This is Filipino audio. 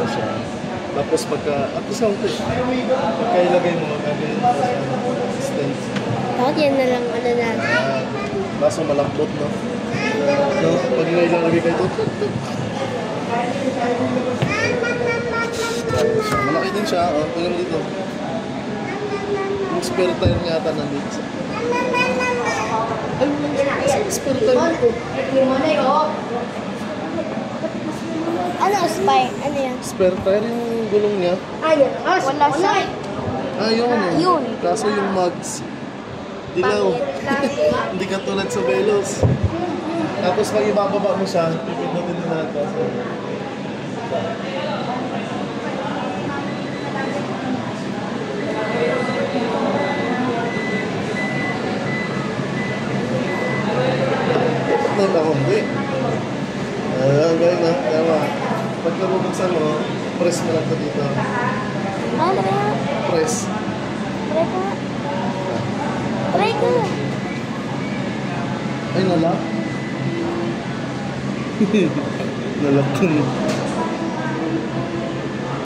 mo siya. Tapos at least ako pagka ilagay mo, magagay mo sa stent. Bakit yan na lang ano natin? Baso malambot, no? No? Pag nailalagay kayo ito, malaki din siya, oh. Tingnan mo dito. Yung spare tire nga ata nandito. Ay, spare tire dito. Ano spy? Ano yan? Spare tire yung gulong niya. Ayun. Wala siya. Yun. Yun. Kaso yung mugs, dilaw. Hindi ka tulad sa Velos. Tapos pag ibababa mo siya, pipindutin din natin. Nang ako, hindi. Gawin na, tama. Pagka bubuksan mo, press mo lang ito dito. Ano ba? Press. Try ko. Try ko. Ay, nalak. Nalak ko.